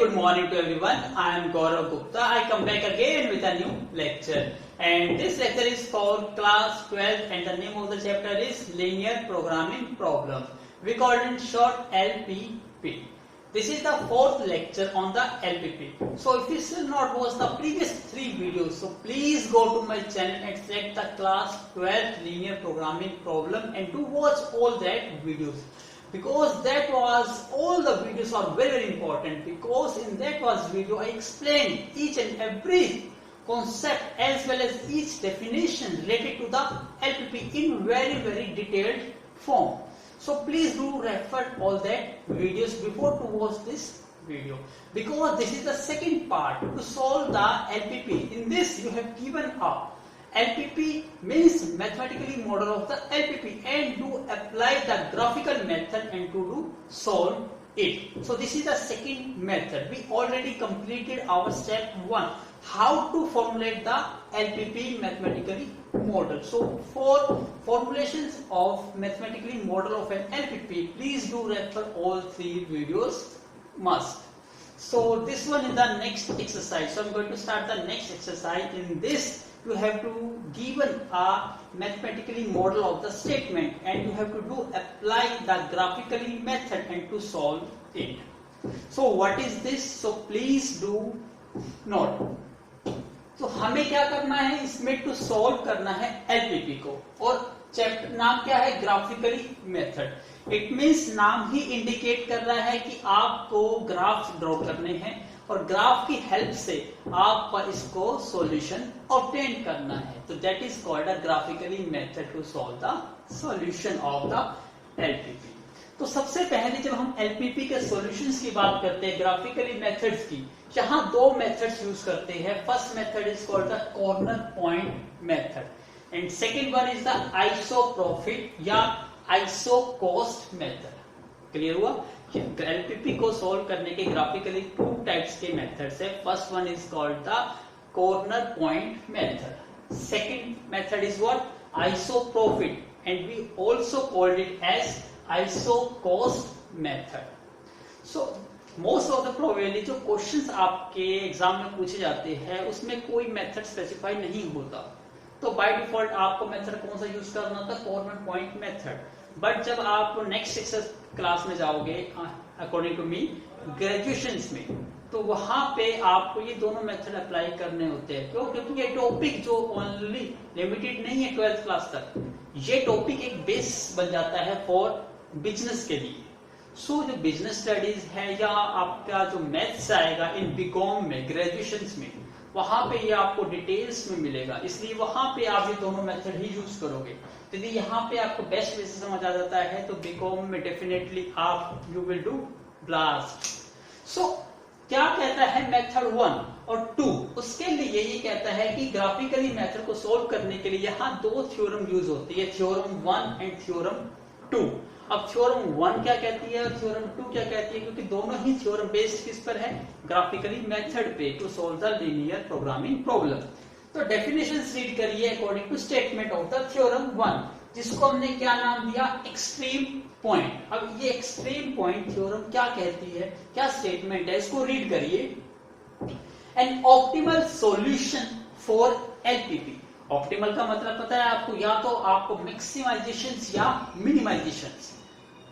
good morning to everyone. I am Gaurav Gupta. I come back again with a new lecture. And this lecture is for class 12 and the name of the chapter is Linear Programming Problem. We call it in short LPP. This is the fourth lecture on the LPP. So if you still not watched the previous 3 videos, so please go to my channel and select the class 12 Linear Programming Problem and to watch all that videos. Because that was all the videos are very important, because in that was video I explained each and every concept as well as each definition related to the LPP in very detailed form. So please do refer all that videos before to watch this video, because this is the second part to solve the LPP. In this you have given a LPP means mathematically model of the LPP and to apply the graphical method and to do solve it. So this is the second method. We already completed our step 1, how to formulate the LPP mathematically model. So for formulations of mathematically model of an LPP, please do refer all 3 videos must. So this one is the next exercise. So I'm going to start the next exercise. In this you have to given a mathematically model of the statement and you have to do apply the graphically method and to solve it. So what is this? So please do note. तो हमें क्या करना है इसमें, to solve करना है LPP को, और चैप्टर नाम क्या है, ग्राफिकली मेथड. इट मींस नाम ही इंडिकेट कर रहा है कि आपको ग्राफ ड्रॉ करने हैं और ग्राफ की हेल्प से आप इसको सॉल्यूशन ऑब्टेन करना है. तो that is called a graphically method to solve the solution of the LPP. तो सबसे पहले जब हम एलपीपी के सॉल्यूशंस की बात करते हैं ग्राफिकली मेथड्स की, यहाँ 2 मेथड्स यूज करते हैं. First method is called the corner point method and second one is the isoprofit या आइसोकॉस्ट मेथड. क्लियर हुआ? एलपीपी को सॉल्व करने के ग्राफिकली 2 टाइप्स के मेथड्स है. First one is called the corner point method. Second method is what, isoprofit, and we also called it as isocost method. So most of the probably जो questions आपके exam में पूछे जाते हैं उसमें कोई मेथड स्पेसिफाई नहीं होता, तो बाय डिफॉल्ट आपको मेथड कौन सा यूज करना होता है, कॉर्नर पॉइंट मेथड. बट जब आप नेक्स्ट एक्सरसाइज क्लास में जाओगे अकॉर्डिंग टू मी ग्रेजुएशंस में, तो वहां पे आपको ये दोनों मेथड अप्लाई करने होते हैं. क्यों? क्योंकि ये टॉपिक जो ओनली लिमिटेड नहीं है 12th क्लास तक, ये टॉपिक एक बेस बन जाता है फॉर बिजनेस के लिए. सो जो बिजनेस स्टडीज है या आपका जो मैथ्स आएगा इन बीकॉम में ग्रेजुएशंस में, वहां पे ये आपको डिटेल्स में मिलेगा, इसलिए वहां पे आप ये दोनों मेथड ही यूज करोगे. यदि यहाँ पे आपको बेस्ट वे से समझ आ जाता है तो बीकॉम में डेफिनेटली आप यू विल डू ब्लास्ट. सो क्या कहता है मेथड 1 और 2, उसके लिए ये कहता है कि ग्राफिकली मेथड को सोल्व करने के लिए यहाँ 2 थ्योरम यूज होती है, थ्योरम 1 एंड थ्योरम 2. अब थ्योरम 1 क्या कहती है और थ्योरम 2 क्या कहती है, क्योंकि दोनों ही थ्योरम बेस्ड किस पर है, ग्राफिकली मेथड पे to solve the linear programming problem. तो डेफिनेशंस रीड करिए according to statement of the theorem 1, जिसको हमने क्या नाम दिया, एक्सट्रीम पॉइंट. अब ये एक्सट्रीम पॉइंट थ्योरम क्या कहती है, क्या स्टेटमेंट है, इसको रीड करिए. An optimal solution for LPP. Optimal का मतलब पता है आपको, या तो आपको मैक्सिमाइजेशन या minimisation,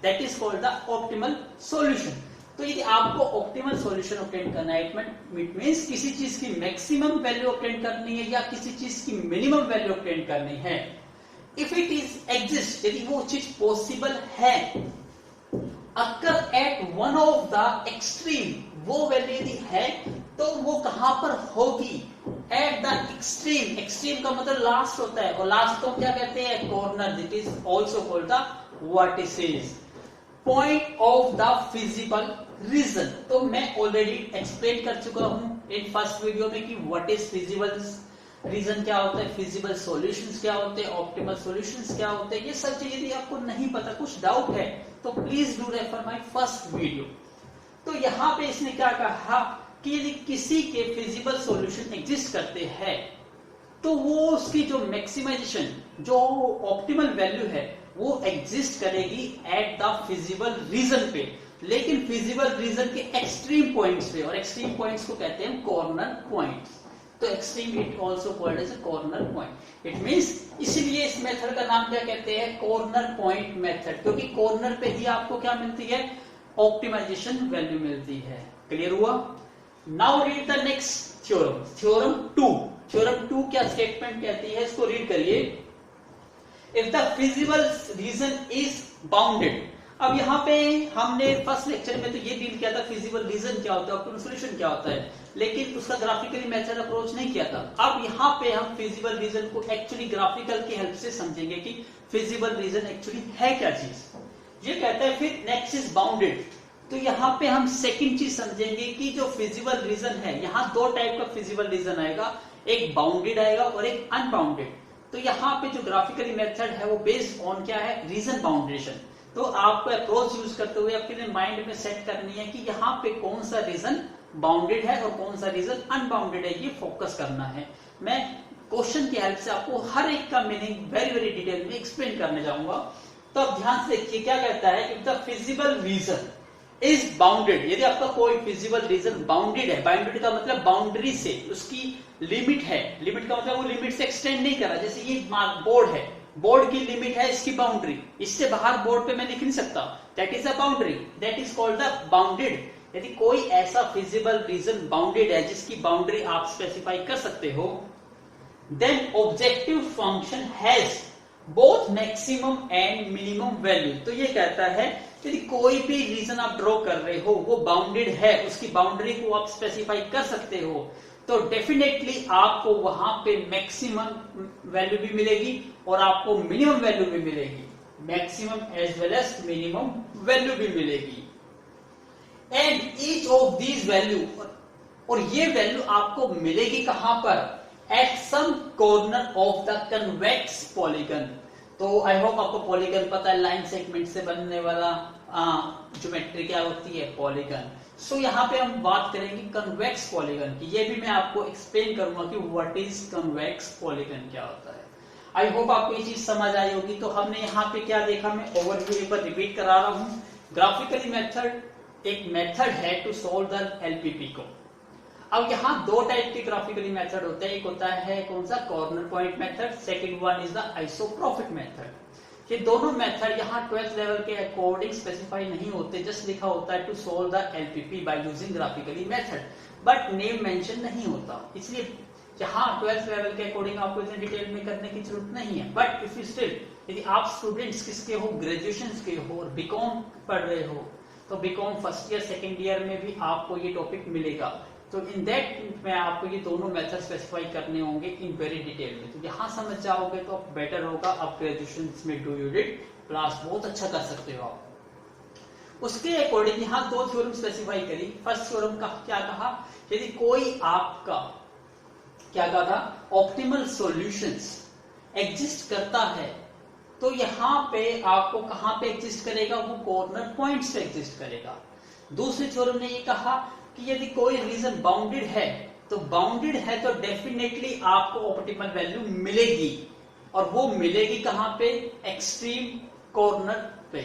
that is called the optimal solution. तो यदि आपको ऑप्टिमल सॉल्यूशन ऑब्टेन करना है, इट मींस किसी चीज की मैक्सिमम वैल्यू ऑब्टेन करनी है या किसी चीज की मिनिमम वैल्यू ऑब्टेन करनी है. इफ इट इज एग्जिस्ट, यदि वो चीज पॉसिबल है, अगर at one of the extreme, वो वैल्यू यदि है तो वो कहां पर होगी, एट द एक्सट्रीम. एक्सट्रीम का मतलब लास्ट होता है, और लास्ट को क्या कहते हैं, corner. It is also called the vertices, point of the feasible region. तो मैं ऑलरेडी एक्सप्लेन कर चुका हूं इन फर्स्ट वीडियो में कि व्हाट इज फिजिबल रीजन क्या होता है, फिजिबल सॉल्यूशंस क्या होते हैं, ऑप्टिमल सॉल्यूशंस क्या होते हैं. ये सब चीज यदि आपको नहीं पता, कुछ डाउट है, तो please do refer my first video. तो यहाँ पे इसने क्या कहा कि यदि किसी के फिजिबल सॉल्यूशन एग्जिस्ट करते हैं तो वो उसकी जो मैक्सिमाइजेशन, जो ऑप्टिमल वैल्यू है, वो एग्जिस्ट करेगी एट द फिजिबल रीजन पे. लेकिन फिजिबल रीजन के एक्सट्रीम पॉइंट्स पे, और एक्सट्रीम पॉइंट्स को कहते हैं कॉर्नर पॉइंट्स। तो extreme it also called as a corner point. It means इसलिए इस मेथड का नाम क्या कहते हैं, कॉर्नर पॉइंट मेथड, क्योंकि कॉर्नर पे ही आपको क्या मिलती है, ऑप्टिमाइजेशन वैल्यू मिलती है। क्लियर हुआ? Now read the next theorem, theorem 2। Theorem 2 क्या स्टेटमेंट कहती है, इसको रीड करिए। If the feasible region is bounded. अब यहाँ पे हमने फर्स्ट लेक्चर में तो ये डील किया था फिजिबल रीजन क्या होता है, ऑप्टिमल सॉल्यूशन क्या होता है, लेकिन उसका ग्राफिकली मेथड अप्रोच नहीं किया था। अब यहाँ पे हम फिजिबल रीजन को एक्चुअली ग्राफिकल की हेल्प से समझेंगे कि फिजिबल रीजन एक्चुअली है क्या चीज। ये कहता है फिर नेक्स्ट इज बाउंडेड। तो यहाँ पे हम सेकंड चीज समझेंगे कि जो फिजिबल रीजन है, यहाँ दो टाइप का फिजिबल रीजन आएगा, एक बाउंडेड आएगा और एक अनबाउंडेड। तो यहाँ पे जो ग्राफिकली मेथड है वो बेस्ड ऑन क्या है, रीजन बाउंडेशन। तो आपको अप्रोच यूज करते हुए अपने लिए माइंड में सेट करनी है कि यहाँ पे कौन सा रीजन बाउंडेड है और कौन सा रीजन अनबाउंडेड है, ये फोकस करना है। मैं क्वेश्चन की हेल्प से आपको हर एक का मीनिंग वेरी वेरी डिटेल में एक्सप्लेन करने जाऊंगा। तो अब ध्यान से देखिए क्या कहता है, if the feasible region is bounded, यदि आपका कोई फिजिबल रीजन बाउंडेड है, बाउंडेड का मतलब बाउंड्री से उसकी लिमिट है, लिमिट का मतलब वो लिमिट से एक्सटेंड नहीं कर रहा। जैसे ये बोर्ड है, बोर्ड की लिमिट है इसकी बाउंड्री, इससे बाहर बोर्ड पे मैं लिख नहीं सकता, that is a boundary, that is called the bounded. यदि कोई ऐसा फिजिबल रीजन बाउंडेड है जिसकी बाउंड्री आप स्पेसिफाई कर सकते हो, then objective function has both maximum and minimum value. तो ये कहता है यदि कोई भी रीजन आप ड्रॉ कर रहे हो वो बाउंडेड है, उसकी बाउंड्री को आप स्पेसिफाई कर सकते हो, तो डेफिनेटली आपको वहां पे मैक्सिमम वैल्यू भी मिलेगी और आपको मिनिमम वैल्यू भी मिलेगी, maximum as well as minimum value भी मिलेगी। And each of these value, और ये वैल्यू आपको मिलेगी कहां पर, at some corner of the convex polygon. तो आई होप आपको पॉलीगन पता है, लाइन सेगमेंट से बनने वाला ज्योमेट्री क्या होती है, पॉलीगन। सो यहाँ पे हम बात करेंगे कन्वेक्स पॉलीगन की। ये भी मैं आपको एक्सप्लेन करूंगा कि व्हाट इज कन्वेक्स पॉलीगन क्या होता है। आई होप आपको ये चीज समझ आई होगी। तो हमने यहाँ पे क्या देखा, मैं ओवरव्यू पर रिपीट करा रहा हूँ। ग्राफिकली मेथड एक मेथड है टू सोल्व द एलपीपी को। अब यहाँ दो टाइप के ग्राफिकली मेथड होते हैं, एक होता है कौन सा, corner point method, second one is the isoprofit method. ये दोनों मेथड यहाँ 12th लेवल के अकॉर्डिंग स्पेसिफाई नहीं होते, जस्ट लिखा होता है to solve the LPP by using graphically method, but name mention नहीं होता। इसलिए यहाँ 12th लेवल के अकॉर्डिंग आपको इतने डिटेल में करने की जरूरत नहीं है। बट इफ यू स्टिल, यदि आप स्टूडेंट्स किसके हो, ग्रेजुएशन के हो और बीकॉम पढ़ रहे हो, तो BCom first year second year में भी आपको ये टॉपिक मिलेगा। तो इन दैट में आपको ये दोनों मेथड स्पेसिफाई करने होंगे इन वेरी डिटेल में। तो यहाँ समझ जाओगे तो बेटर होगा, आप ग्रेजुएशन में डू यू डिड क्लास बहुत अच्छा कर सकते हो आप। उसके अकॉर्डिंग यहाँ दो थ्योरम स्पेसिफाई करी। फर्स्ट थ्योरम का क्या कहा, यदि कोई आपका क्या कहा था, ऑप्टिमल सॉल्यूशंस एग्जिस्ट करता है, तो यहाँ पे आपको कहाँ पे एग्जिस्ट करेगा, वो कॉर्नर पॉइंट्स पे एग्जिस्ट करेगा। दूसरे थ्योरम ने ये कहा कि यदि कोई रीजन बाउंडेड है, तो बाउंडेड है तो डेफिनेटली आपको ऑप्टिमल वैल्यू मिलेगी, और वो मिलेगी कहां पे, एक्सट्रीम कॉर्नर पे।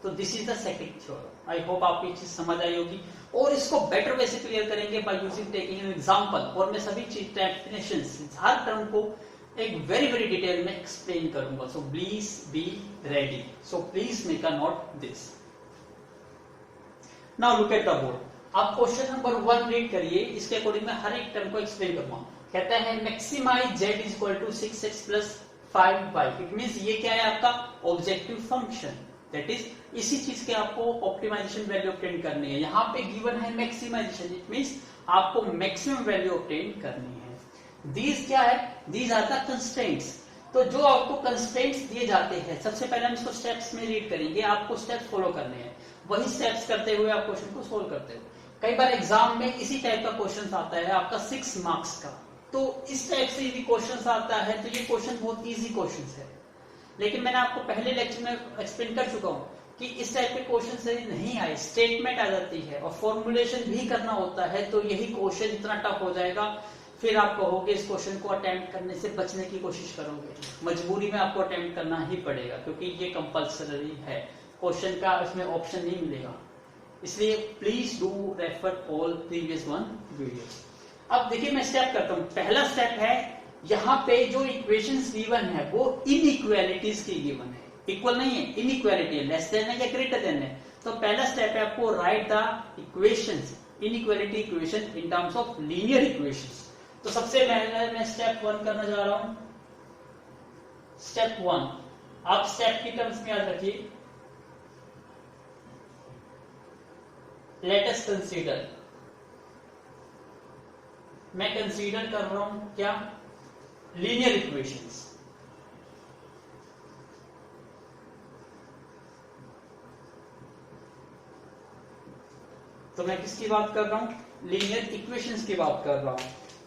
तो this is the second theorem. I hope आपको ये चीज समझ आई होगी, और इसको बेटर वे से क्लियर करेंगे by using taking an example. और मैं सभी चीज डेफिनेशंस हर टर्म को एक वेरी वेरी डिटेल में एक्सप्लेन करूंगा। So please be ready, so please make a note this. Now look at the board. आप क्वेश्चन नंबर 1 रीड करिए, इसके अकॉर्डिंग मैं हर एक टर्म को एक्सप्लेन करूंगा। कहता है maximise z is equal to 6x plus 5y। It means ये क्या है, आपका ऑब्जेक्टिव फंक्शन, दैट इज इसी चीज के आपको ऑप्टिमाइजेशन वैल्यू ऑब्टेन करनी है। यहाँ पे गिवन है मैक्सिमाइजेशन, इट मींस आपको मैक्सिमम वैल्यू ऑब्टेन करनी है। दीज क्या है, दीज आर द कंस्ट्रेंट्स। तो जो आपको कंस्ट्रेंट्स दिए जाते हैं, सबसे पहले हम इसको स्टेप्स में रीड करेंगे, आपको स्टेप्स फॉलो करने हैं, वही स्टेप्स करते हुए आप क्वेश्चन को सोल्व करते हो। कई बार एग्जाम में इसी टाइप का क्वेश्चन आता है आपका 6 मार्क्स का, तो इस टाइप से यदि क्वेश्चन आता है तो ये क्वेश्चन बहुत इजी क्वेश्चन है। लेकिन मैंने आपको पहले लेक्चर में एक्सप्लेन कर चुका हूं कि इस टाइप के क्वेश्चन से नहीं आए, स्टेटमेंट आ जाती है और फॉर्मुलेशन भी करना होता है, तो यही क्वेश्चन इतना टफ हो जाएगा, फिर आप कहोगे इस क्वेश्चन को अटेम्प्ट करने से बचने की कोशिश करोगे। मजबूरी में आपको अटेम्प्ट करना ही पड़ेगा, क्योंकि ये कंपल्सरी है, क्वेश्चन का इसमें ऑप्शन नहीं मिलेगा। इसलिए please do refer all previous one videos. अब देखिए मैं स्टेप करता हूं। पहला स्टेप है, यहाँ पे जो इक्वेशंस गिवन है वो इनइक्वालिटीज की गिवन है, इक्वल नहीं है, इनइक्वालिटी है, लेस देन है या ग्रेटर देन है। तो पहला स्टेप है आपको right the equations, inequality equation in terms of linear equations. तो सबसे पहले मैं स्टेप 1 करना जा रहा हूं। स्टेप 1, आप स्टेप की टर्म्स में याद रखिए। लेट अस कंसीडर, मैं कंसीडर कर रहा हूं क्या, लीनियर इक्वेशंस। तो मैं किसकी बात कर रहा हूं, लीनियर इक्वेशंस की बात कर रहा हूं।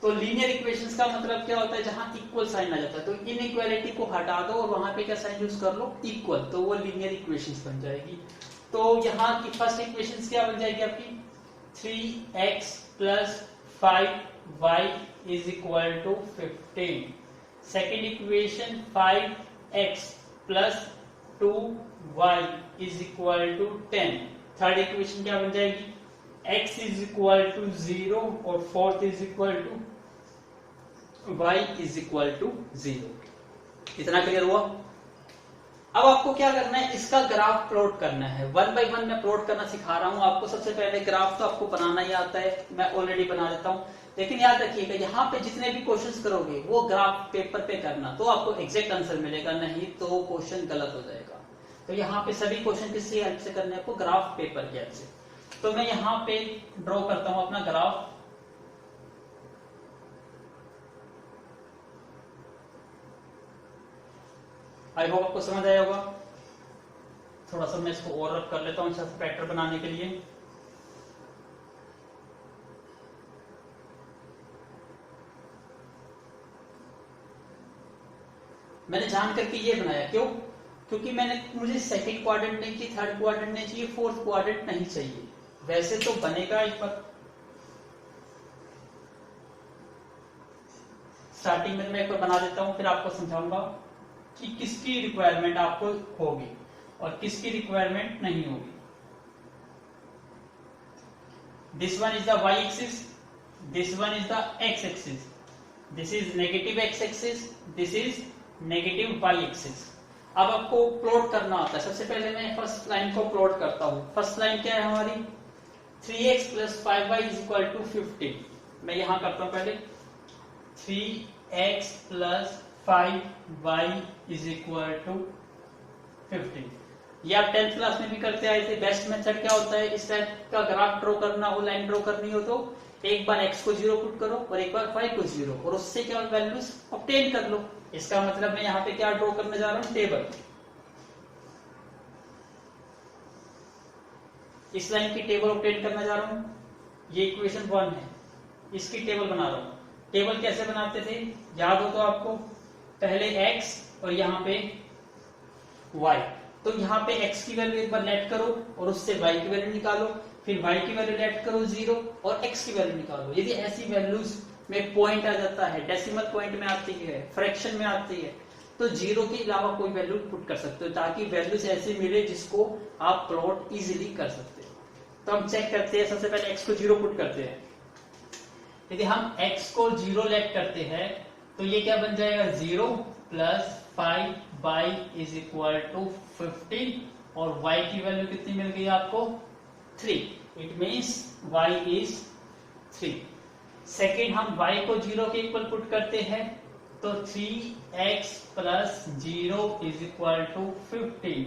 तो लीनियर इक्वेशंस का मतलब क्या होता है, जहां इक्वल साइन आ जाता है। तो इनइक्वालिटी को हटा दो और वहां पे क्या साइन यूज कर लो, इक्वल, तो वो लीनियर इक्वेशंस बन जाएगी। तो यहाँ की फर्स्ट इक्वेशंस क्या बन जाएगी आपकी, 3x plus 5y is equal to 15। Second equation 5x plus 2y is equal to 10। Third equation क्या बन जाएगी, x इज इक्वल टू 0 और fourth is equal to y is equal to 0। इतना क्लियर हुआ। अब आपको क्या करना है, इसका ग्राफ प्लॉट करना है। 1 बाय 1 मैं प्लॉट करना सिखा रहा हूं आपको। सबसे पहले ग्राफ तो आपको बनाना ही आता है, मैं ऑलरेडी बना देता हूं, लेकिन याद रखिएगा यहाँ पे जितने भी क्वेश्चंस करोगे वो ग्राफ पेपर पे करना, तो आपको एग्जैक्ट आंसर मिलेगा, नहीं तो क्वेश्चन गलत हो जाएगा। तो यहाँ पे सभी क्वेश्चन किसकी हेल्प से करने, आपको ग्राफ पेपर की हेल्प से। तो मैं यहाँ पे ड्रॉ करता हूं अपना ग्राफ। आई होप आपको समझ आया होगा। थोड़ा सा मैं इसको और रब कर लेता हूं अच्छा पैटर्न बनाने के लिए। मैंने जान करके ये बनाया, क्यों, क्योंकि मुझे सेकंड क्वाड्रेंट नहीं चाहिए, थर्ड क्वाड्रेंट नहीं चाहिए, फोर्थ क्वाड्रेंट नहीं चाहिए। वैसे तो बनेगा एक बार, स्टार्टिंग में मैं एक बार बना देता हूं, फिर आपको समझाऊंगा कि किसकी रिक्वायरमेंट आपको होगी और किसकी रिक्वायरमेंट नहीं होगी। This one is the y axis, this one is the x axis, this is negative x axis, this is negative y axis. अब आपको प्लॉट करना होता है। सबसे पहले मैं फर्स्ट लाइन को प्लॉट करता हूं। फर्स्ट लाइन क्या है हमारी, 3x plus 5y is equal to 15। मैं यहां करता हूं पहले 3x plus 5y is equal to 15। ये आप 10th क्लास में भी करते आए थे। बेस्ट मेथड क्या होता है, इस टाइप का ग्राफ ड्रॉ करना हो, लाइन ड्रॉ करनी हो, तो एक बार x को 0 पुट करो और एक बार y को 0 और उससे क्या वैल्यूज ऑब्टेन कर लो। इसका मतलब मैं यहाँ पे क्या ड्रॉ करने जा रहा हूँ, टेबल। इस लाइन की टेबल ऑब्टेन करना जा रहा हूँ। ये इक्वेशन 1 है, इसकी टेबल बना रहा हूँ। टेबल कैसे बनाते थे, याद हो तो आपको, पहले x और यहाँ पे y। तो यहाँ पे x की वैल्यू एक बार लेट करो और उससे y की वैल्यू निकालो, फिर y की वैल्यू लेट करो 0 और x की वैल्यू निकालो। यदि ऐसी वैल्यूज में पॉइंट आ जाता है, डेसिमल पॉइंट में आती है, फ्रैक्शन में आती है, तो 0 के अलावा कोई वैल्यू पुट कर सकते हो, ताकि वैल्यूज ऐसी मिले जिसको आप प्लॉट इजीली कर सकते हो। तो हम चेक करते हैं, सबसे पहले x को 0 पुट करते हैं। यदि हम x को 0 लेट करते हैं तो ये क्या बन जाएगा, 0 plus 5y is equal to 15 और y की वैल्यू कितनी मिल गई आपको, 3। It means y is 3। Second हम y को 0 के इक्वल पुट करते हैं तो 3x plus 0 is equal to 15।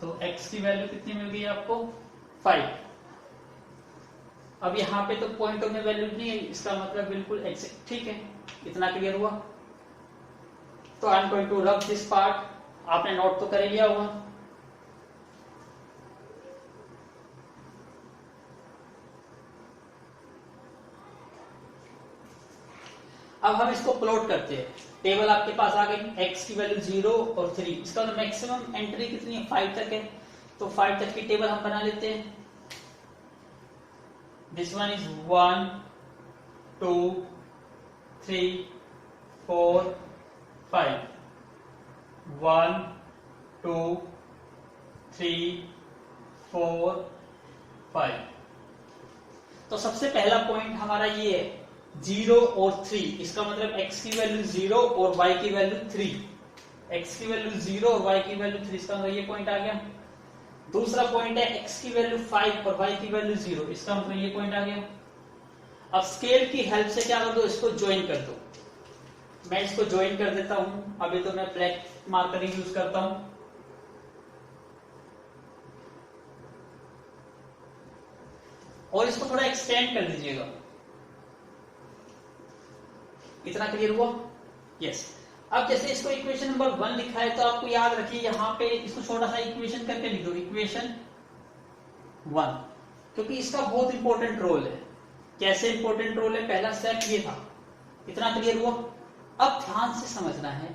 तो x की वैल्यू कितनी मिल गई आपको, 5। अब यहाँ पे तो पॉइंटों में वैल्यू नहीं है, इसका मतलब बिल्कुल एग्जैक्ट, ठीक है। इतना क्लियर हुआ। तो I am going to rub this part. आपने नोट तो कर लिया होगा। अब हम इसको प्लॉट करते हैं। टेबल आपके पास आ गई, x की वैल्यू 0 और 3। इसका मैक्सिमम एंट्री कितनी है, 5 तक है। तो 5 तक की टेबल हम बना लेते हैं। This one is 1 2 3 4 5। 1 2 3 4 5। तो सबसे पहला पॉइंट हमारा ये है 0 और 3, इसका मतलब x की वैल्यू 0 और y की वैल्यू 3, x की वैल्यू 0 और y की वैल्यू 3, इसका मतलब ये पॉइंट आ गया। दूसरा पॉइंट है x की वैल्यू 5 और y की वैल्यू 0, इसका मतलब ये पॉइंट आ गया। अब स्केल की हेल्प से क्या कर दो, इसको ज्वाइन कर दो। मैं इसको ज्वाइन कर देता हूं, अभी तो मैं ब्लैक मार्कर यूज करता हूं। और इसको थोड़ा एक्सटेंड कर दीजिएगा। इतना क्लियर हुआ? यस। अब जैसे इसको इक्वेशन नंबर 1 लिखा है तो आपको याद रखिए यहां पे इसको छोटा सा इक्वेशन करके लिख दो, इक्वेशन 1, क्योंकि इसका बहुत इंपॉर्टेंट रोल है। कैसे इंपॉर्टेंट रोल है? पहला स्टेप ये था। इतना क्लियर हुआ? अब ध्यान से समझना है।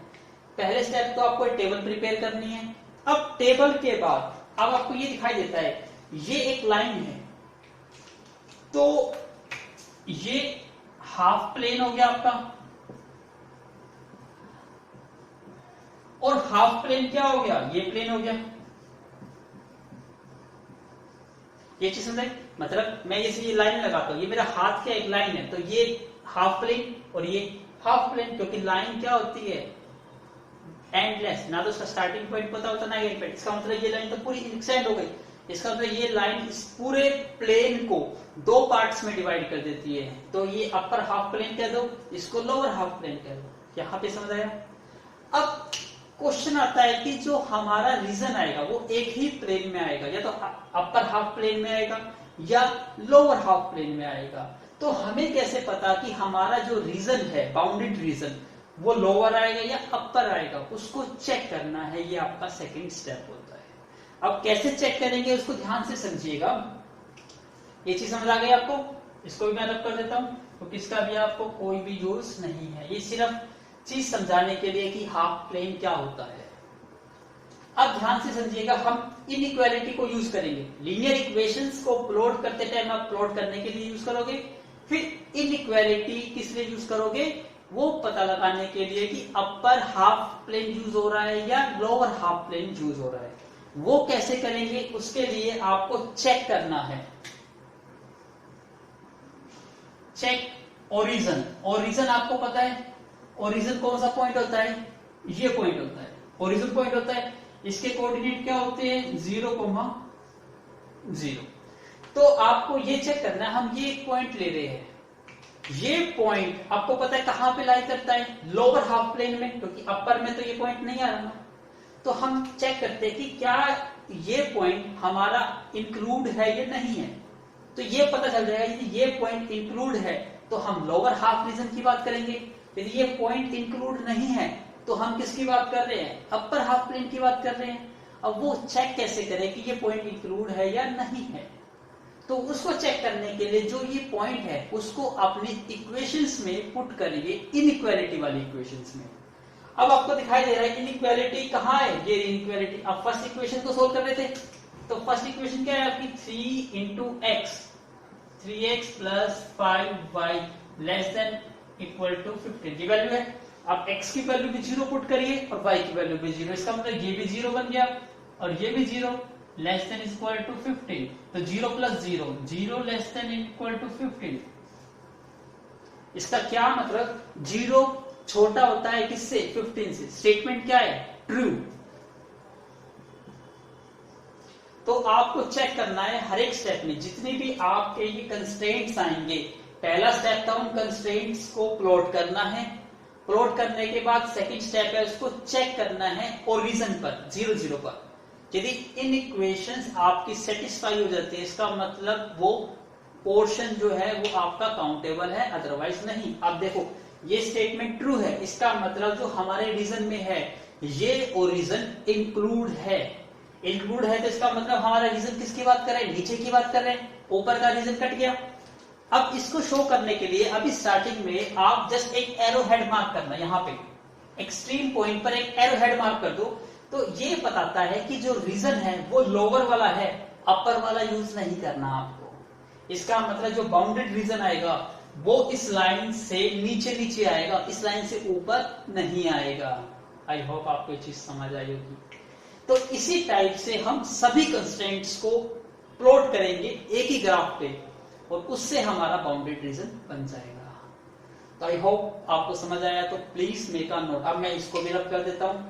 पहले स्टेप तो आपको टेबल प्रिपेयर करनी है। अब टेबल के बाद अब आपको ये दिखाई देता है, ये एक लाइन है, तो ये हाफ प्लेन हो गया आपका, और हाफ प्लेन क्या हो गया, ये प्लेन हो गया। ये चीज समझे? मतलब मैं ये लाइन लगाता हूं, ये मेरा हाथ का एक लाइन है, तो ये हाफ प्लेन और ये हाफ प्लेन, क्योंकि लाइन क्या होती है, एंडलेस, ना तो उसका स्टार्टिंग पॉइंट पता होता ना एंड पॉइंट। इसका मतलब ये लाइन तो पूरी एक्सटेंड हो गई। इसका मतलब ये लाइन इस पूरे प्लेन को 2 पार्ट्स में डिवाइड कर देती है। तो ये अपर हाफ प्लेन कह दो, इसको लोअर हाफ प्लेन कह दो। यहां पे समझ आया? अब क्वेश्चन आता है कि जो हमारा रीजन आएगा वो एक ही प्लेन में आएगा, या तो अपर हाफ प्लेन में आएगा या लोअर हाफ प्लेन में आएगा। तो हमें कैसे पता कि हमारा जो रीजन है, बाउंडेड रीजन, वो लोअर आएगा या अपर आएगा, उसको चेक करना है। ये आपका सेकंड स्टेप होता है। अब कैसे चेक करेंगे उसको ध्यान से समझिएगा। ये चीज समझ आ गई आपको? इसको भी मैं रब कर देता हूं, क्योंकि इसका भी आपको कोई भी यूज नहीं है। ये सिर्फ चीज समझाने के लिए कि हाफ प्लेन क्या होता है। अब ध्यान से समझिएगा, हम इनइक्वालिटी को यूज करेंगे। लीनियर इक्वेशंस को प्लॉट करते टाइम आप प्लॉट करने के लिए यूज करोगे, फिर इनइक्वालिटी किस लिए यूज करोगे, वो पता लगाने के लिए कि अपर हाफ प्लेन यूज हो रहा है या लोअर हाफ प्लेन यूज हो रहा है। वो कैसे करेंगे, उसके लिए आपको चेक करना है। Check origin. ओरिजिन आपको पता है, ओरिजिन कौन सा पॉइंट होता है, ये पॉइंट होता है, ओरिजिन पॉइंट होता है। इसके कोऑर्डिनेट क्या होते हैं, 0,0। तो आपको ये चेक करना है, हम ये एक पॉइंट ले रहे हैं, ये पॉइंट आपको पता है कहां पे लाई करता है, लोअर हाफ प्लेन में, क्योंकि अपर में तो ये पॉइंट नहीं आ रहा ना। तो हम चेक करते हैं कि क्या ये पॉइंट हमारा इंक्लूड है या नहीं है। तो ये पता चल जाएगा, यदि ये पॉइंट इंक्लूड है तो हम लोअर हाफ रीजन की बात करेंगे। यदि ये पॉइंट इंक्लूड नहीं है तो हम किसकी बात कर रहे हैं, अपर हाफ प्लेन की बात कर रहे हैं। अब वो चेक कैसे करें कि ये पॉइंट इंक्लूड है या नहीं है। तो उसको चेक करने के लिए जो ये पॉइंट है उसको अपनी इक्वेशंस में पुट करिए, इनइक्वालिटी वाली इक्वेशंस में। अब आपको दिखाई दे रहा है इनइक्वालिटी कहां है, ये इनइक्वालिटी। अब फर्स्ट इक्वेशन को सोल्व कर रहे थे, तो फर्स्ट इक्वेशन क्या है आपकी, 3 into x, 3x plus 5y less than equal to 15, ये वैल्यू है। अब x की वैल्यू भी 0 पुट करिए और y की वैल्यू भी 0, इसका मतलब ये भी 0 बन गया और ये भी 0, लेस देन इक्वल टू 15। तो 0 plus 0, 0 less than equal to 15। इसका क्या मतलब, 0 छोटा होता है किससे, 15 से। स्टेटमेंट क्या है, ट्रू। तो आपको चेक करना है हर एक स्टेप में, जितने भी आपके ये कंस्ट्रेंट्स आएंगे। पहला स्टेप था उन कंस्ट्रेंट्स को प्लॉट करना है। प्लॉट करने के बाद सेकंड स्टेप है उसको चेक करना है ओरिजिन पर, 0, 0 पर। यदि इन इक्वेशंस आपकी सेटिस्फाई हो जाती है, इसका मतलब वो पोर्शन जो है वो आपका काउंटेबल है, अदरवाइज नहीं। अब देखो ये स्टेटमेंट ट्रू है, इसका मतलब जो हमारे रीजन में है ये ओरिजिन इंक्लूड है। इंक्लूड है तो इसका मतलब हमारा रीजन किसकी बात कर रहे हैं, नीचे की बात कर रहे हैं, ऊपर का रीजन कट गया। अब इसको शो करने के लिए अभी स्टार्टिंग में आप जस्ट एक एरो हेड मार्क करना, यहाँ पे एक्सट्रीम पॉइंट पर एक एरो हेड मार्क कर दो। तो ये बताता है कि जो रीजन है वो लोअर वाला है, अपर वाला यूज नहीं करना आपको। इसका मतलब जो बाउंडेड रीजन आएगा वो इस लाइन से नीचे नीचे आएगा, इस लाइन से ऊपर नहीं आएगा। आई होप आपको ये चीज समझ आई होगी। तो इसी टाइप से हम सभी कंस्ट्रेंट्स को प्लॉट करेंगे एक ही ग्राफ पे और उससे हमारा बाउंडेड रीजन बन जाएगा। तो आई होप आपको समझ आया। तो प्लीज मेक अ नोट। अब मैं इसको भी रब कर देता हूं,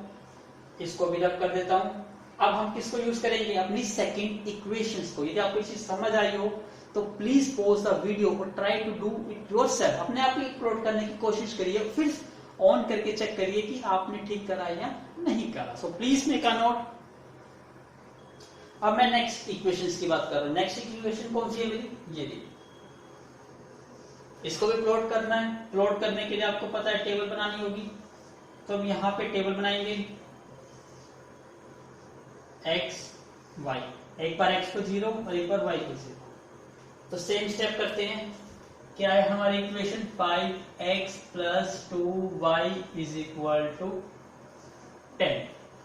इसको भी रब कर देता हूं। अब हम किसको यूज करेंगे? अपनी सेकंड इक्वेशंस को। यदि आपको चीज समझ आई हो तो प्लीज पॉज द वीडियो और try to do it yourself. अपने आप ही प्लॉट करने की कोशिश करिए, फिर ऑन करके चेक करिए कि आपने ठीक करा या नहीं करा। सो प्लीज मेक अ नोट। अब मैं नेक्स्ट इक्वेशंस की बात कर रहा हूं। नेक्स्ट इक्वेशन कौन सी है मेरी? ये देखिए, इसको भी प्लॉट करना है। प्लॉट करने के लिए आपको पता है टेबल बनानी होगी, तो हम यहां पे टेबल बनाएंगे x y, एक बार x को 0 और एक बार y को 0। तो सेम स्टेप करते हैं। क्या है हमारी इक्वेशन? 5x + 2y = 10।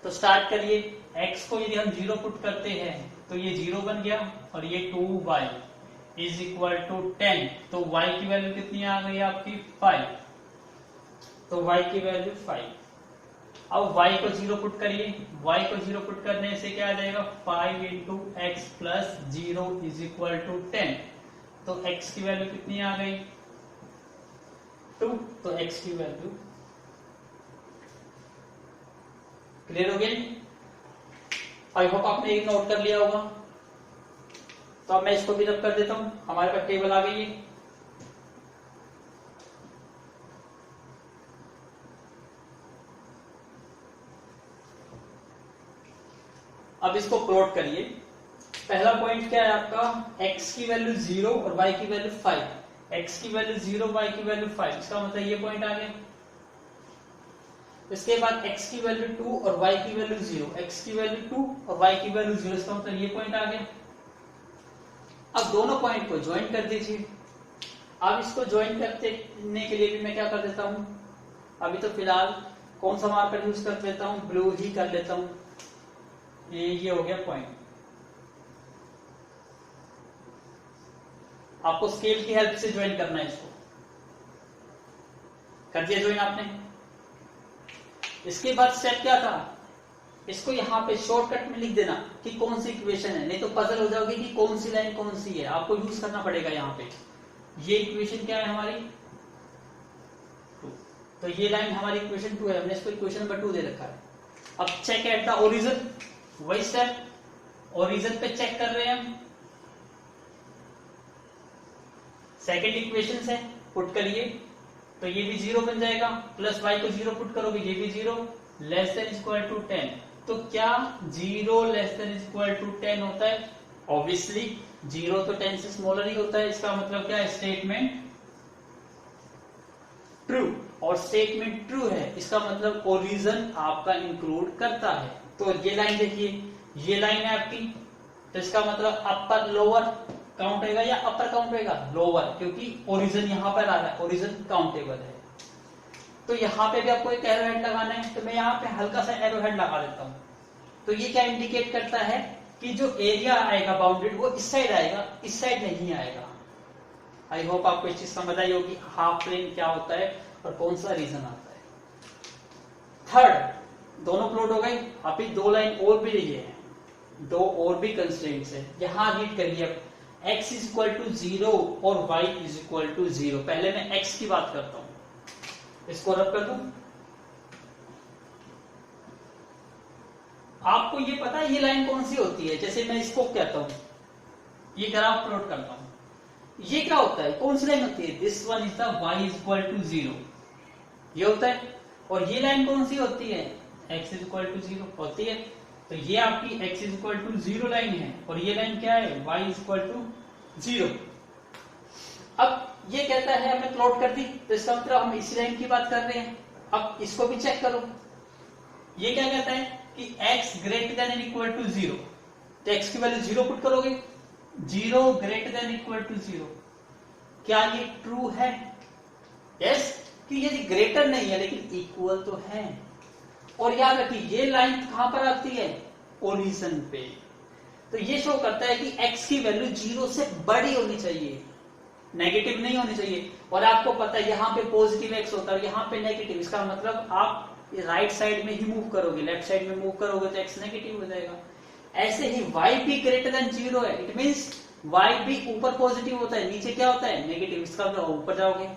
तो स्टार्ट करिए। x को यदि हम 0 पुट करते हैं तो ये 0 बन गया और ये 2y = 10। तो y की वैल्यू कितनी आ गई आपकी? 5। तो y की वैल्यू 5। अब y को 0 पुट करिए। y को 0 पुट करने से क्या आ जाएगा? 5 × x + 0 = 10। तो x की वैल्यू कितनी आ गई? 2। तो x की वैल्यू क्लियर हो गई? आई होप आपने एक नोट कर लिया होगा। तो अब मैं इसको भी रब कर देता हूं। हमारे पास टेबल आ गई है। अब इसको प्लॉट करिए। पहला पॉइंट क्या है आपका? x की वैल्यू 0 और y की वैल्यू 5। x की वैल्यू 0, y की वैल्यू 5, इसका मतलब ये पॉइंट आ गया। इसके बाद x की वैल्यू 2 और y की वैल्यू 0, x की वैल्यू 2 और y की वैल्यू 0, इसका मतलब ये पॉइंट आ गया। अब दोनों पॉइंट को ज्वाइन कर दीजिए। अब इसको ज्वाइन करने के लिए भी मैं क्या कर देता हूं? अभी तो फिलहाल कौन सा मार्कर यूज कर लेता हूं? ब्लू ही कर लेता हूं। ये हो गया पॉइंट। आपको स्केल की हेल्प से ज्वाइन करना है। इसको कर दिया ज्वाइन आपने। इसके बाद स्टेप क्या था? इसको यहाँ पे शॉर्टकट में लिख देना कि कौन सी इक्वेशन है, नहीं तो पजल हो जाओगे कि कौन सी लाइन कौन सी है। आपको यूज करना पड़ेगा यहाँ पे। ये इक्वेशन क्या है हमारी? 2। तो ये लाइन हमारी इक्वेशन 2 है। हमने इसको इक्वेशन नंबर 2 दे रखा है। अब चेक एट द ओरिजिन। वही स्टेप, ओरिजिन पे चेक कर रहे हैं हम। सेकेंड इक्वेशन है, पुट करिए। तो ये भी 0 बन जाएगा। प्लस y को 0 पुट करोगे, ये भी 0 <= 10। तो क्या 0 <= 10 होता है? ऑब्वियसली 0 तो 10 से स्मॉलर ही होता है। इसका मतलब क्या है? Statement true. और स्टेटमेंट ट्रू है, इसका मतलब ओरिजिन आपका इंक्लूड करता है। तो ये लाइन देखिए, ये लाइन है आपकी। तो इसका मतलब अपर लोअर काउंट होगा या अपर काउंट होगा? लोअर, क्योंकि ओरिजिन यहां पर आ रहा है, ओरिजिन काउंटेबल है। तो यहाँ पे भी आपको एक एरो हेड लगाना है। तो मैं यहाँ पे हल्का सा एरो हेड लगा देता हूँ। तो ये क्या इंडिकेट करता है कि जो एरिया आएगा बाउंडेड वो इस साइड आएगा, इस साइड नहीं आएगा। आई होप आपको इस चीज समझ आई होगी हाफ प्लेन क्या होता है और कौन सा रीजन आता है। थर्ड, दोनों प्लॉट हो गए। अभी 2 लाइन और भी रही है, 2 और भी कंस्ट्रेंट्स है। यहां रीड करिए अब, x = 0 और y = 0। पहले मैं x की बात करता हूं, इसको रब कर दूं। आपको ये पता है ये लाइन कौन सी होती है? जैसे मैं इसको कहता हूं, ये ग्राफ प्लॉट करता हूं, ये क्या होता है? कौन सी लाइन होती है? This one is the y = 0, ये होता है। और ये लाइन कौन सी होती है? x = 0 होती है। तो ये आपकी x = 0 लाइन है और ये लाइन क्या है? y = 0। अब ये कहता है हमने प्लॉट कर दी, तो इसका मतलब हम इसी लाइन की बात कर रहे हैं। अब इसको भी चेक करो। ये क्या कहता है कि x > 0। तो x की वैल्यू 0 पुट करोगे, 0 > 0। क्या ये ट्रू है? यस, कि यदि ग्रेटर नहीं है लेकिन इक्वल तो है। और याद रखिए ये लाइन कहां पर आती है? ओरिजिन पे। तो ये शो करता है कि x की वैल्यू 0 से बड़ी होनी चाहिए, नेगेटिव नहीं होनी चाहिए। और आपको पता है यहाँ पे पॉजिटिव x होता है, यहाँ पे नेगेटिव। इसका मतलब आप राइट साइड में ही मूव करोगे, लेफ्ट साइड में मूव करोगे तो x नेगेटिव हो जाएगा। ऐसे ही y भी ग्रेटर देन 0 है, इट मींस y भी ऊपर पॉजिटिव होता है, नीचे क्या होता है नेगेटिव, इसका मतलब ऊपर जाओगे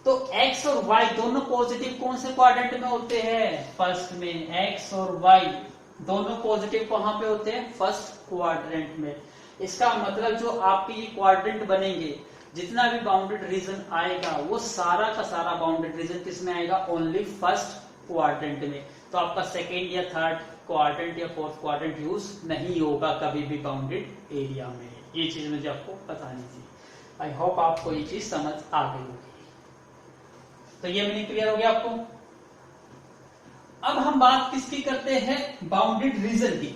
तो x और y दोनों पॉजिटिव कौन से क्वाड्रेंट में होते हैं, फर्स्ट में। x और y दोनों पॉजिटिव कहां पे होते हैं, फर्स्ट क्वाड्रेंट में। इसका मतलब जो आपके ये क्वाड्रेंट बनेंगे, जितना भी बाउंडेड रीजन आएगा वो सारा का सारा बाउंडेड रीजन किस में आएगा, ओनली फर्स्ट क्वाड्रेंट में। तो आपका सेकेंड या थर्ड क्वाड्रेंट या फोर्थ क्वाड्रेंट यूज नहीं होगा कभी भी बाउंडेड एरिया में। ये चीज मुझे आपको बतानी थी। आई होप आपको ये चीज समझ आ गई होगी। तो ये मैंने क्लियर हो गया आपको। अब हम बात किसकी करते हैं, बाउंडेड रीजन की।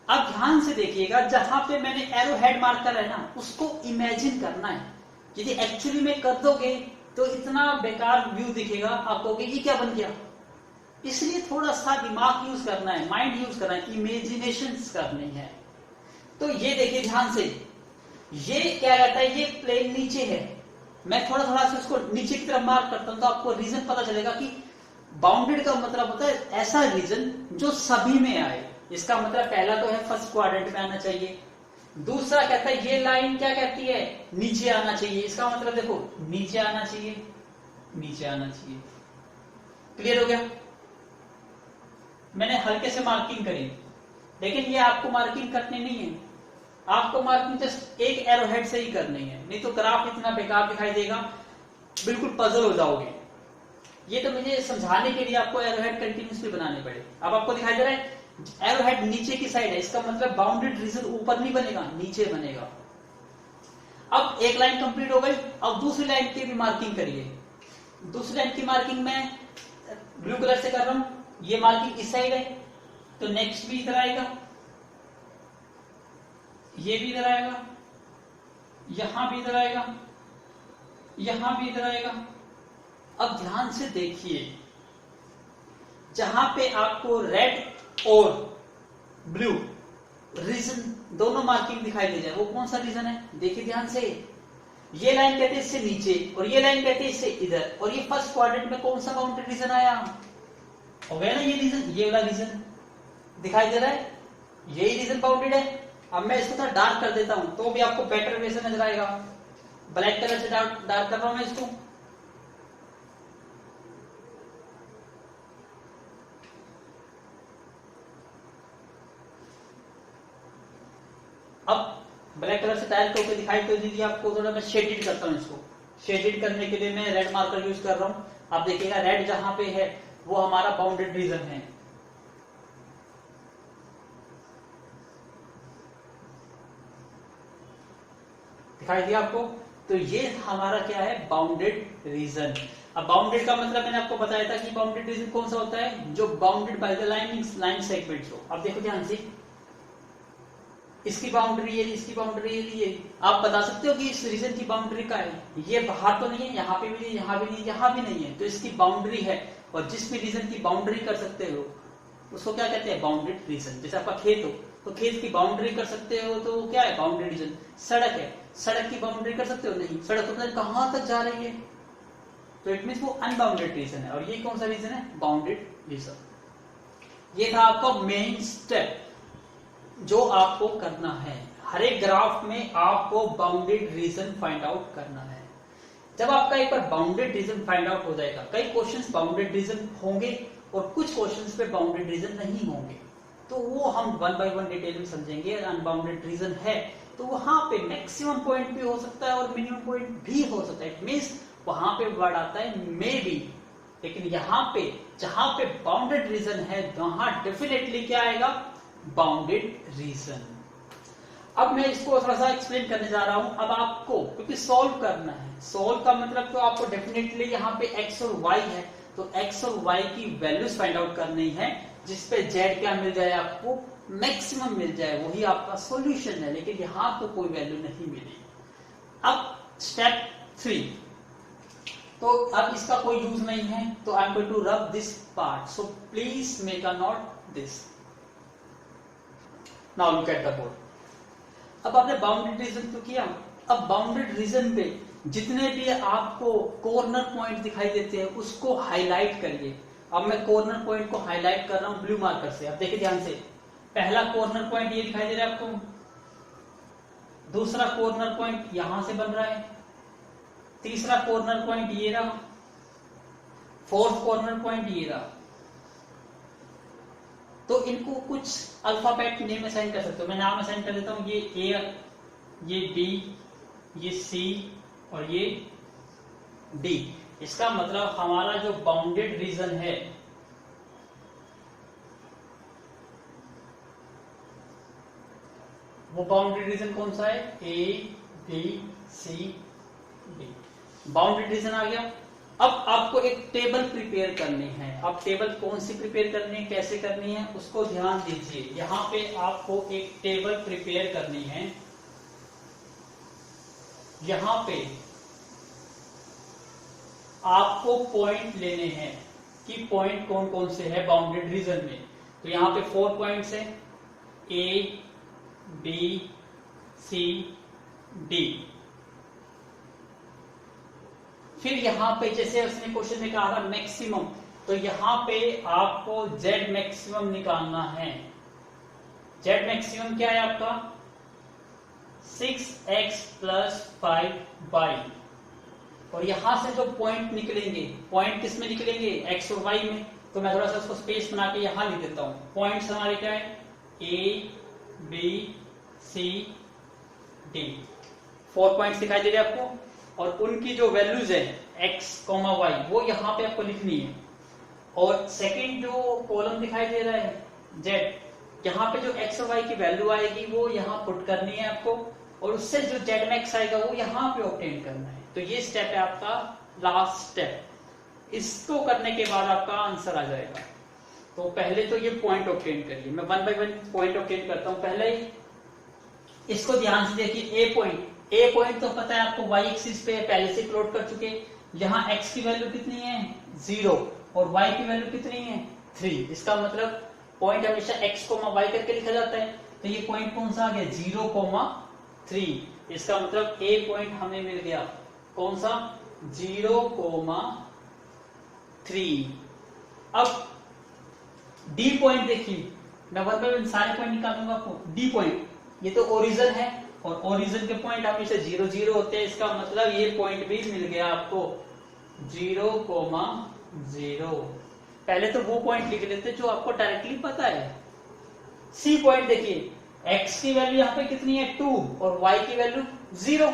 अब ध्यान से देखिएगा, जहां पे मैंने एरो हेड मार्कर है ना, उसको इमेजिन करना है। यदि एक्चुअली में कर दोगे तो इतना बेकार व्यू दिखेगा, आप कहोगे ये क्या बन गया। इसलिए थोड़ा सा दिमाग यूज करना है, माइंड यूज करना है, इमेजिनेशन करनी है। तो ये देखिए ध्यान से, ये क्या रहता है, ये प्लेन नीचे है, मैं थोड़ा थोड़ा से उसको नीचे की तरफ मार्क करता हूं तो आपको रीजन पता चलेगा कि बाउंडेड का मतलब होता है ऐसा रीजन जो सभी में आए। इसका मतलब पहला तो है फर्स्ट क्वाड्रेंट में आना चाहिए, दूसरा कहता है ये लाइन क्या कहती है, नीचे आना चाहिए। इसका मतलब देखो नीचे आना चाहिए, नीचे आना चाहिए। क्लियर हो गया। मैंने हल्के से मार्किंग करी, लेकिन ये आपको मार्किंग करनी नहीं है, आपको मार्किंग जस्ट एक एरो हेड से ही करनी है, नहीं तो ग्राफ इतना बेकार दिखाई देगा, बिल्कुल पजल हो जाओगे। ये तो मुझे समझाने के लिए आपको एरो हेड कंटिन्यूसली बनाने पड़े। अब आपको दिखाई दे रहा है एरो हेड नीचे की साइड है, इसका मतलब बाउंडेड रीजन ऊपर नहीं बनेगा, नीचे बनेगा। अब एक लाइन कंप्लीट हो गई, अब दूसरी लाइन की भी मार्किंग करिए। दूसरी लाइन की मार्किंग मैं ब्लू कलर से कर रहा हूं, ये मार्किंग इस साइड है तो नेक्स्ट भी इधर आएगा, ये भी इधर आएगा, यहां भी इधर आएगा, यहां भी इधर आएगा। अब ध्यान से देखिए, जहां पे आपको रेड और ब्लू रीजन दोनों मार्किंग दिखाई दे जाए वो कौन सा रीजन है, देखिए ध्यान से। ये लाइन कहते हैं इससे नीचे और ये लाइन कहते हैं इससे इधर, और ये फर्स्ट क्वाड्रेंट में कौन सा बाउंडेड रीजन आया, हो गया ना ये रीजन, ये वाला रीजन दिखाई दे रहा है, यही रीजन बाउंडेड है। अब मैं इसको थोड़ा डार्क कर देता हूं तो भी आपको बेटर वे से नजर आएगा। ब्लैक कलर से डार्क कर रहा हूं मैं इसको। अब ब्लैक कलर से डार्क होकर दिखाई तो दीजिए आपको, थोड़ा मैं शेडेड करता हूं इसको। शेडेड करने के लिए मैं रेड मार्कर यूज कर रहा हूं। आप देखिएगा रेड जहां पे है वो हमारा बाउंडेड रीजन है। दिखाई दिया आपको, तो ये हमारा क्या है, बाउंडेड रीजन। अब बाउंडेड का मतलब मैंने आपको बताया था कि बाउंडेड रीजन कौन सा होता है, जो bounded by the line segments हो। अब देखो ध्यान से, इसकी बाउंड्री है, इसकी बाउंड्री है, ये आप बता सकते हो कि इस रीजन की बाउंड्री का है, ये बाहर तो नहीं है, यहाँ पे भी नहीं, यहाँ भी नहीं, यहाँ भी नहीं है, तो इसकी बाउंड्री है। और जिस भी रीजन की बाउंड्री कर सकते हो उसको क्या कहते हैं, बाउंडेड रीजन। जैसे आपका खेत हो तो खेत की बाउंड्री कर सकते हो तो क्या है, बाउंडेड रीजन। सड़क है, सड़क की बाउंड्री कर सकते हो, नहीं, सड़क तो कहां तक जा रही है, तो इट मींस वो अनबाउंडेड रीजन है। और ये कौन सा रीजन है, बाउंडेड रीजन। ये था आपका मेन स्टेप जो आपको करना है। हर एक ग्राफ में आपको बाउंडेड रीजन फाइंड आउट करना है। जब आपका एक बार बाउंडेड रीजन फाइंड आउट हो जाएगा, कई क्वेश्चंस बाउंडेड रीजन होंगे और कुछ क्वेश्चंस पे बाउंडेड रीजन नहीं होंगे, तो वो हम वन बाय वन डिटेल में समझेंगे। अनबाउंडेड रीजन है तो वहां पे मैक्सिमम पॉइंट भी हो सकता है और मिनिमम पॉइंट भी हो सकता है। इट मींस वहां पे वर्ड आता है मे बी, लेकिन यहाँ पे जहां पे बाउंडेड रीजन है वहां डेफिनेटली क्या आएगा, बाउंडेड रीजन। अब मैं इसको थोड़ा सा एक्सप्लेन करने जा रहा हूं। अब आपको क्योंकि सॉल्व करना है, सॉल्व का मतलब तो आपको डेफिनेटली यहाँ पे x और y है तो x और y की वैल्यूज फाइंड आउट करनी है, जिसपे z क्या मिल जाए, आपको मैक्सिमम मिल जाए, वही आपका सॉल्यूशन है। लेकिन यहाँ तो कोई वैल्यू नहीं मिली। अब स्टेप 3, तो अब इसका कोई यूज नहीं है, तो I am going to rub this part, so please make a note this. Now look at the board. अब आपने बाउंडेड रीजन तो किया, अब बाउंडेड रीजन पे जितने भी आपको कॉर्नर पॉइंट दिखाई देते हैं उसको हाईलाइट करिए। अब मैं कॉर्नर पॉइंट को हाईलाइट कर रहा हूं ब्लू मार्कर से। अब देखिए ध्यान से, पहला कॉर्नर पॉइंट ये दिखाई दे रहा है आपको, दूसरा कॉर्नर पॉइंट यहां से बन रहा है, तीसरा कॉर्नर पॉइंट ये रहा, फोर्थ कॉर्नर पॉइंट ये रहा। तो इनको कुछ अल्फाबेट नेम असाइन कर सकते हो, मैं नाम असाइन कर देता हूं, ये ए, ये बी, ये सी और ये डी। इसका मतलब हमारा जो बाउंडेड रीजन है वो बाउंड्री रीजन कौन सा है, A B C D, boundary region आ गया। अब आपको एक टेबल प्रिपेयर करनी है। अब टेबल कौन सी प्रिपेयर करनी है, कैसे करनी है, उसको ध्यान दीजिए। यहां पे आपको एक टेबल प्रिपेयर करनी है। यहां पे आपको पॉइंट लेने हैं कि पॉइंट कौन कौन से है बाउंडेड रीजन में। तो यहां पे 4 पॉइंट्स है, ए बी सी डी। फिर यहां पे जैसे उसने क्वेश्चन में कहा था मैक्सिमम, तो यहां पे आपको जेड मैक्सिमम निकालना है। जेड मैक्सिमम क्या है आपका 6x + 5y। और यहां से जो पॉइंट निकलेंगे, पॉइंट किस में निकलेंगे, x और y में। तो मैं थोड़ा सा उसको स्पेस बना के यहां लिख देता हूं। पॉइंट्स हमारे क्या है, A B C D, 4 points दिखाई दे रहे हैं आपको। और उनकी जो वैल्यूज है x, y वो यहां पे आपको लिखनी है। और सेकंड जो कॉलम दिखाई दे रहा है z, यहाँ पे जो x और y की वैल्यू आएगी वो यहाँ पुट करनी है आपको, और उससे जो z मैक्स आएगा वो यहाँ पे ऑब्टेन करना है। तो ये स्टेप है आपका लास्ट स्टेप। इसको करने के बाद आपका आंसर आ जाएगा। तो पहले तो ये पॉइंट ऑब्टेन करिए, मैं 1 बाय 1 पॉइंट ऑब्टेन करता हूँ। पहले इसको ध्यान से देखिए, ए पॉइंट तो पता है आपको y एक्सिस पे पहले से प्लॉट कर चुके। यहाँ x की वैल्यू कितनी है 0 और y की वैल्यू कितनी है 3। इसका मतलब पॉइंट हमेशा x, y करके लिखा जाता है। तो ये पॉइंट कौन सा आ गया 0,3। इसका मतलब ए पॉइंट हमें मिल गया कौन सा 0,3। अब डी पॉइंट देखिए, मैं 1 बाय 1 सारे पॉइंट निकालूंगा आपको। डी पॉइंट ये तो ओरिजिन है और ओरिजिन के पॉइंट हमेशा 0, 0 होते हैं। इसका मतलब ये पॉइंट भी मिल गया आपको 0,0। पहले तो वो पॉइंट लिख लेते जो आपको डायरेक्टली पता है। सी पॉइंट देखिए, x की वैल्यू यहाँ पे कितनी है 2 और y की वैल्यू 0।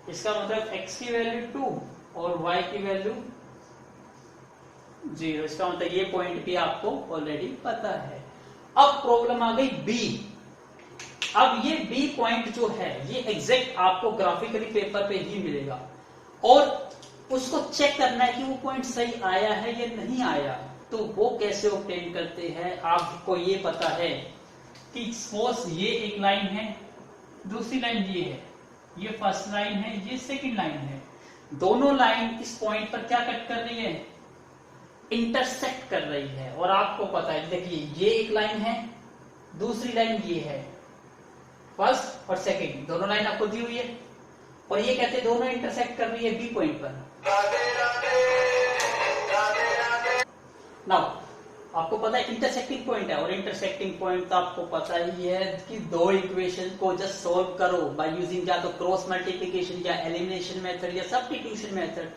इसका मतलब x की वैल्यू 2 और y की वैल्यू 0। इसका मतलब ये पॉइंट भी आपको ऑलरेडी पता है। अब प्रॉब्लम आ गई बी। अब ये बी पॉइंट जो है ये एग्जैक्ट आपको ग्राफिकली पेपर पे ही मिलेगा और उसको चेक करना है कि वो पॉइंट सही आया है या नहीं आया। तो वो कैसे ऑब्टेन करते हैं, आपको ये पता है कि सपोज ये एक लाइन है, दूसरी लाइन ये है, ये फर्स्ट लाइन है, ये सेकंड लाइन है। दोनों लाइन इस पॉइंट पर क्या कट कर रही है, इंटरसेक्ट कर रही है। और आपको पता है, देखिए ये एक लाइन है, दूसरी लाइन ये है, फर्स्ट और सेकंड दोनों लाइन आपको दी हुई है और ये कहते हैं दोनों इंटरसेक्ट कर रही है बी पॉइंट पर। नाउ आपको पता है इंटरसेक्टिंग पॉइंट है और इंटरसेक्टिंग पॉइंट तो आपको पता ही है कि दो इक्वेशन को जस्ट सॉल्व करो बाय यूजिंग या तो क्रॉस मल्टीप्लिकेशन या एलिमिनेशन मेथड या सब्स्टिट्यूशन मेथड।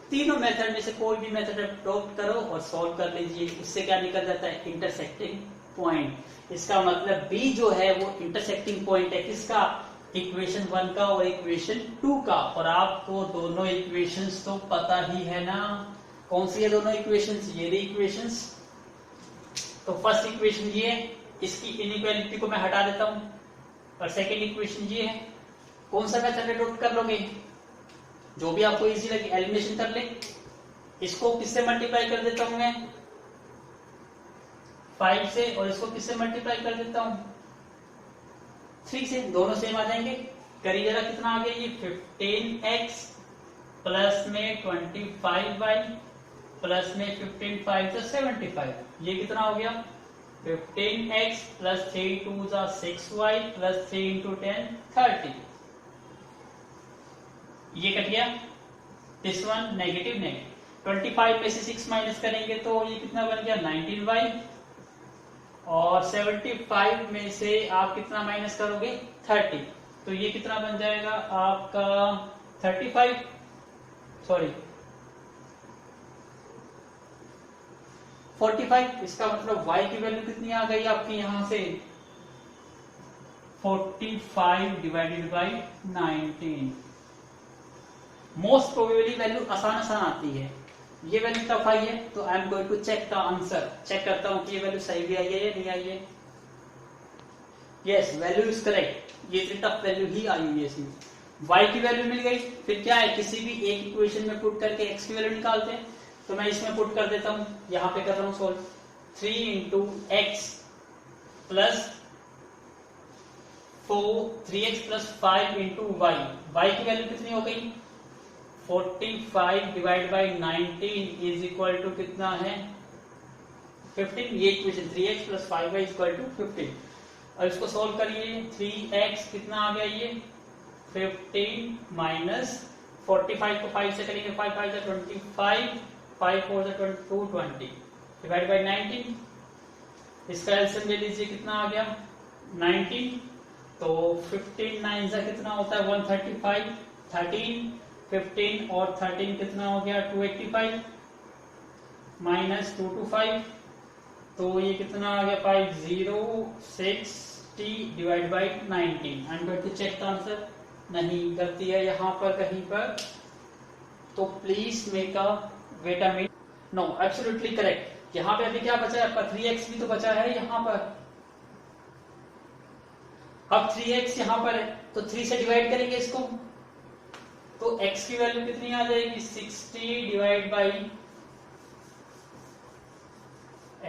तीनों मेथड में से कोई भी मेथड अडॉप्ट करो और सॉल्व कर लीजिए। उससे क्या निकल जाता है, इंटरसेक्टिंग पॉइंट। इसका मतलब बी जो है वो इंटरसेक्टिंग पॉइंट है किसका, इक्वेशन 1 का और इक्वेशन 2 का। और आपको दोनों इक्वेशंस तो पता ही है ना, कौन सी है दोनों इक्वेशंस, ये रही इक्वेशंस। तो फर्स्ट इक्वेशन ये है, इसकी इनइक्वालिटी को मैं हटा देता हूं और सेकंड इक्वेशन ये है। कौन सा मेथड अडॉप्ट कर लोगे, जो भी आपको इजी लगे, एलिमिनेशन कर ले। इसको किससे मल्टीप्लाई कर देता हूं मैं 5 से, और इसको किससे मल्टीप्लाई कर देता हूं 3 से। दोनों सेम आ जाएंगे। करिए जरा कितना आ गया ये 15x प्लस में 25y प्लस में 15 5 तो 75। ये कितना हो गया 15x plus 3 2 6y plus 3 into 10 30। ये कट गया, दिस वन नेगेटिव नेगेटिव। 25 में से 6 माइनस करेंगे तो ये कितना बन गया 19y और 75 में से आप कितना माइनस करोगे 30, तो ये कितना बन जाएगा आपका 35, सॉरी 45। इसका मतलब y की वैल्यू कितनी आ गई आपकी यहां से 45 divided by 19। Most probably value आसान आती है, ये वैल्यू टफ आई है, तो I am going to check the answer. Check करता हूं कि ये वैल्यू सही भी आई है या नहीं आई है। यस, वैल्यू इज करेक्ट, ये टफ वैल्यू ही आई हुई है इसमें। y की वैल्यू मिल गई, फिर क्या है किसी भी एक इक्वेशन में पुट करके x की वैल्यू निकालते हैं। तो मैं इसमें पुट कर देता हूं, यहां पे कर रहा हूं solve. 3 into x plus 3x plus 5 into y. Y की वैल्यू कितनी हो गई 45 divide by 19 is equal to कितना है 15। ये equation 3x plus 5y is equal to 15। और इसको सोल्व करिए, 3x कितना आ गया ये 15 माइनस 45 को 5 से करेंगे, 5 5 से 25, 5 4 से 20 डिवाइड बाई 19। इसका एलसीएम ले लीजिए, कितना आ गया 19। तो 15 9 से कितना होता है 135, 13 15 और 13 कितना हो गया 285 माइनस 225, तो ये कितना आ गया 5060 divide by 19। I am going to check the answer. नहीं, गलती है यहाँ पर कहीं पर, तो please make a wait a minute. No, absolutely correct. यहाँ पे अभी क्या बचा है आपका 3x भी तो बचा है यहाँ पर। अब 3x यहाँ पर है तो 3 से डिवाइड करेंगे इसको, तो x की वैल्यू कितनी आ जाएगी 60 divide by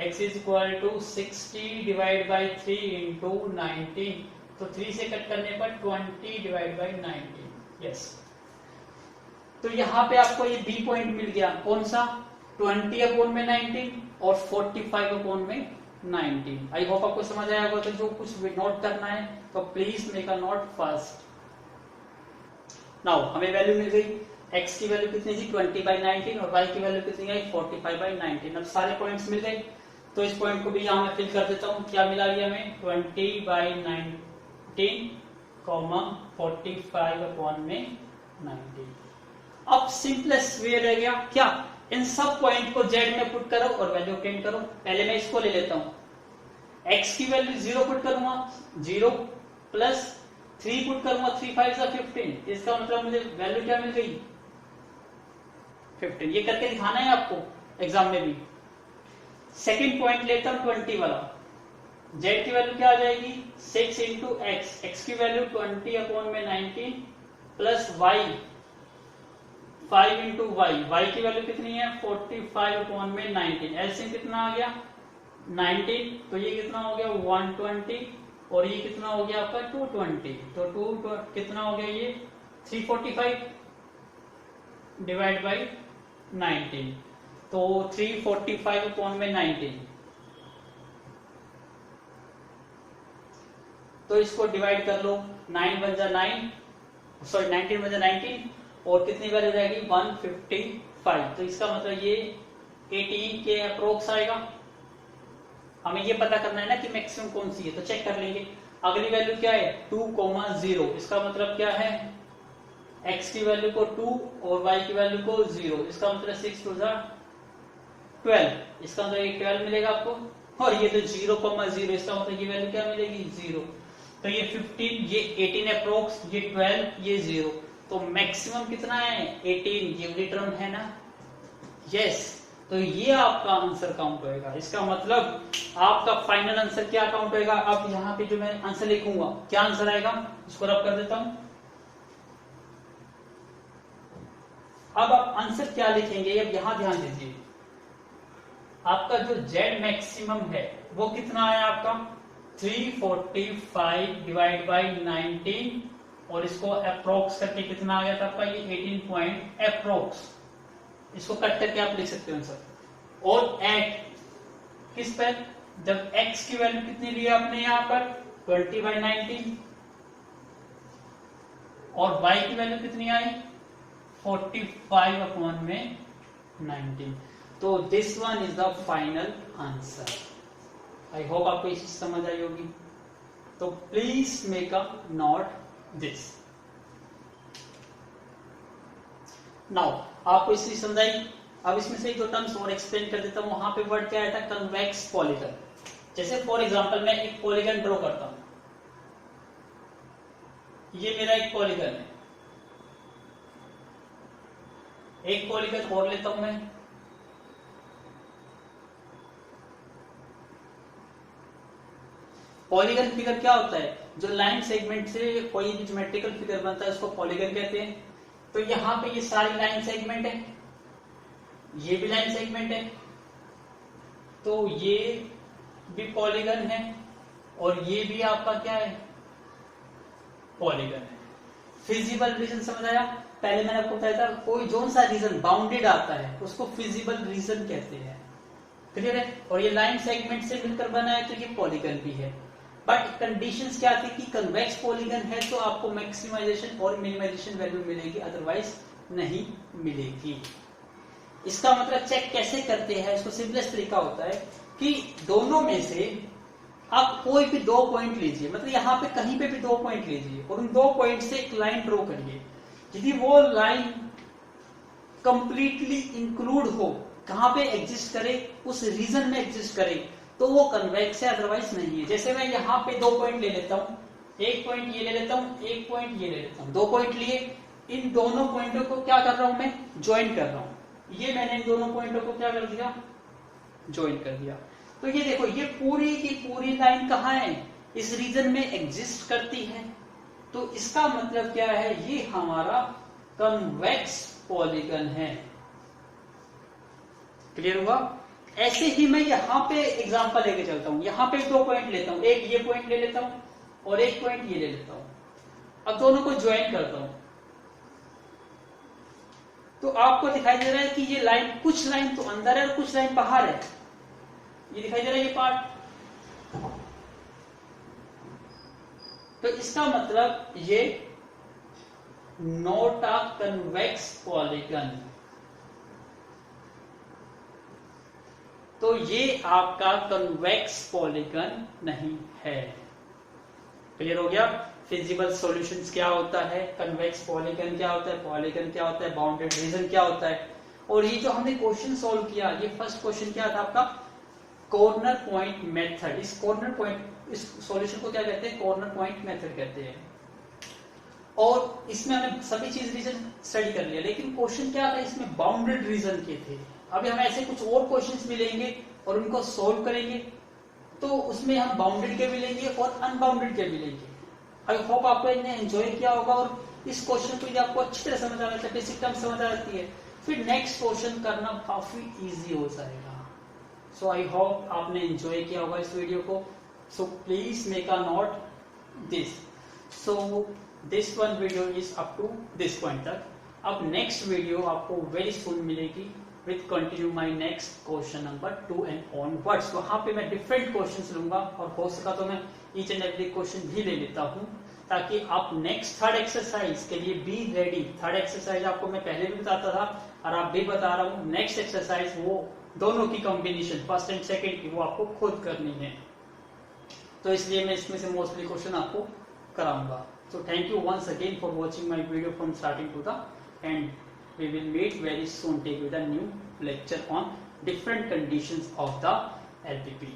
x is equal to 60 divide by 3 into 19। तो 3 से कट करने पर 20 डिवाइड बाई 19। यस, तो यहाँ पे आपको ये बी पॉइंट मिल गया, कौन सा 20 अपॉन में 19 और 45 अपॉन में 19। आई होप आपको समझ आया होगा। तो जो कुछ नोट करना है तो please make a node first. Now हमें वैल्यू मिल गई, x की वैल्यू कितनी थी 20 बाई 19 और y की वैल्यू कितनी आई 45 बाई 19। अब सारे पॉइंट्स मिल गए, तो इस पॉइंट को भी यहाँ मैं फिल कर देता हूँ। क्या मिला ये हमें 20 बाई 19 कॉमा 45 अपॉन में 19। अब सिंपलेस्ट वे रह गया क्या, इन सब पॉइंट को z में पुट करो और वैल्यू ऑब्टेन करो। पहले मैं इसको ले लेता हूँ, x की वैल्यू 0 पुट करूंगा, 0 प्लस 3 पुट करूंगा, 3 5 से 15। इसका मतलब मुझे वैल्यू क्या मिल गई 15। ये करके दिखाना है आपको एग्जाम में भी। सेकंड पॉइंट लेता हूं 20 वाला, z की वैल्यू क्या आ जाएगी 6 इंटू एक्स, एक्स की वैल्यू 20 अपॉन में 19 plus y 5 into y, y की वैल्यू कितनी है 45 अपॉन में 19। एलसीएम कितना आ गया 19, तो ये कितना हो गया 120 और ये कितना हो गया आपका 220। तो 2 कितना हो गया ये 345 डिवाइड बाई 19। तो 345 अपॉन में 19, तो इसको डिवाइड कर लो, 9 बन जा 9, सॉरी 19 बन जा 19 और कितनी बार हो जाएगी 155। तो इसका मतलब ये 18 के अप्रोक्स आएगा। हमें ये पता करना है ना कि मैक्सिमम कौन सी है, तो चेक कर लेंगे। अगली वैल्यू क्या है 2,0। इसका मतलब क्या है x की वैल्यू को 2 और y की वैल्यू को 0। इसका मतलब 6 2 12। इसका मतलब ये 12 मिलेगा आपको। और ये तो 0,0, इसका मतलब ये वैल्यू क्या मिलेगी 0। तो ये 15, ये 18 अप्रोक्स, ये 12, ये 0। तो मैक्सिमम कितना है 18, ये टर्म है ना। यस, तो ये आपका आंसर काउंट होएगा। इसका मतलब आपका फाइनल आंसर क्या काउंट होएगा। अब यहाँ पे जो मैं आंसर लिखूंगा क्या आंसर आएगा, इसको रब कर देता हूं। अब आप आंसर क्या लिखेंगे, अब यहां ध्यान दीजिए। आपका जो z मैक्सिमम है वो कितना आया आपका 345 डिवाइड बाई 19 और इसको अप्रोक्स करके कितना आ गया था आपका ये 18 पॉइंट अप्रोक्स। इसको कट करके आप लिख सकते हो सर। और एट किस पर, जब x की वैल्यू कितनी ली आपने यहाँ पर 20 बाई 19 और y की वैल्यू कितनी आई 45 अपॉन में 19। तो this one is the final answer. I hope आपको ये चीज समझ आई होगी। तो please make a note this. Now आपको इसलिए समझाई। अब इसमें से दो टर्म्स और एक्सप्लेन कर देता हूं। वहां पे वर्ड क्या आया था, कन्वेक्स पॉलीगन। जैसे फॉर एग्जांपल मैं एक पॉलीगन ड्रॉ करता हूं, ये मेरा एक पॉलीगन है। एक पॉलीगन और लेता हूं मैं, पॉलीगन फिगर क्या होता है, जो लाइन सेगमेंट से कोई भी ज्योमेट्रिकल फिगर बनता है उसको पॉलीगन कहते हैं। तो यहां पे ये सारी लाइन सेगमेंट है, ये भी लाइन सेगमेंट है, तो ये भी पॉलीगन है और ये भी आपका क्या है, पॉलीगन है। फिजिबल रीजन समझ आया। पहले मैंने आपको बताया था कोई जोन सा रीजन बाउंडेड आता है उसको फिजिबल रीजन कहते हैं, क्लियर है। और ये लाइन सेगमेंट से मिलकर बना है तो ये पॉलीगन भी है। बट कंडीशंस क्या आती है कि कन्वेक्स पॉलीगन है तो आपको मैक्सिमाइजेशन और मिनिमाइजेशन वैल्यू मिलेगी, अदरवाइज नहीं मिलेगी। इसका मतलब चेक कैसे करते हैं, इसको सिंपलेस्ट तरीका होता है कि दोनों में से आप कोई भी दो पॉइंट लीजिए, मतलब यहाँ पे कहीं पे भी दो पॉइंट लीजिए और उन दो पॉइंट से एक लाइन ड्रॉ करिए। यदि वो लाइन कंप्लीटली इंक्लूड हो, कहां पे एग्जिस्ट करे, उस रीजन में एग्जिस्ट करे, तो वो कन्वेक्स है, अदरवाइज नहीं है। जैसे मैं यहाँ पे दो पॉइंट ले लेता हूं, एक पॉइंट ये ले लेता हूं, एक पॉइंट ये ले लेता हूं, दो पॉइंट लिए, इन दोनों पॉइंटों को क्या कर रहा हूं मैं, ज्वाइन कर रहा हूं। ये मैंने इन दोनों पॉइंटों को क्या कर दिया, ज्वाइन कर दिया। तो ये देखो ये पूरी की पूरी लाइन कहाँ है, इस रीजन में एग्जिस्ट करती है। तो इसका मतलब क्या है, ये हमारा कन्वेक्स पॉलीगन है। क्लियर हुआ। ऐसे ही मैं यहां पे एग्जांपल लेके चलता हूं, यहां पे दो पॉइंट लेता हूं, एक ये पॉइंट ले लेता हूं और एक पॉइंट ये ले लेता हूं। अब दोनों को ज्वाइन करता हूं तो आपको दिखाई दे रहा है कि ये लाइन, कुछ लाइन तो अंदर है और कुछ लाइन बाहर है। ये दिखाई दे रहा है ये पार्ट। तो इसका मतलब ये नॉट अ कन्वेक्स पॉलीगन। तो ये आपका कन्वेक्स पॉलीगन नहीं है। क्लियर हो गया। फिजिबल सॉल्यूशंस क्या होता है, कन्वेक्स पॉलीगन क्या होता है, पॉलीगन क्या होता है, बाउंडेड रीजन क्या होता है। और ये जो हमने क्वेश्चन सॉल्व किया, ये फर्स्ट क्वेश्चन क्या था आपका, कॉर्नर पॉइंट मेथड। इस कॉर्नर पॉइंट, इस सॉल्यूशन को क्या कहते हैं, कॉर्नर पॉइंट मेथड कहते हैं। और इसमें हमने सभी चीज रीजन स्टडी कर लिया, लेकिन क्वेश्चन क्या था, इसमें बाउंडेड रीजन के थे। अभी हमें ऐसे कुछ और क्वेश्चंस मिलेंगे और उनको सोल्व करेंगे, तो उसमें हम बाउंडेड के मिलेंगे और अनबाउंडेड के मिलेंगे। आई होप आपको इन्हें एंजॉय किया होगा और इस क्वेश्चन को यदि आपको अच्छी तरह समझ आ रहा है, बेसिक टर्म समझ आ जाती है, फिर नेक्स्ट क्वेश्चन करना काफी इजी हो जाएगा। सो आई होप आपने एंजॉय किया होगा इस वीडियो को। So please make a note this. So this one video is up to this point तक। अब नेक्स्ट वीडियो आपको वेरी सून मिलेगी with continue my next question number 2 and onwards. वहां पे मैं डिफरेंट क्वेश्चंस लूंगा और हो सका तो मैं ईच एंड एवरी क्वेश्चन भी ले लेता हूं, ताकि आप नेक्स्ट थर्ड एक्सरसाइज के लिए बी रेडी। थर्ड एक्सरसाइज आपको मैं पहले भी बताता था और आप भी बता रहा हूं, नेक्स्ट एक्सरसाइज वो दोनों की कॉम्बिनेशन फर्स्ट एंड सेकेंड की वो आपको खुद करनी है। तो इसलिए मैं इसमें से मोस्टली क्वेश्चन आपको कराऊंगा। So thank you once again for watching my video from starting to the end. We will meet very soon. Take with a new lecture on different conditions of the LPP.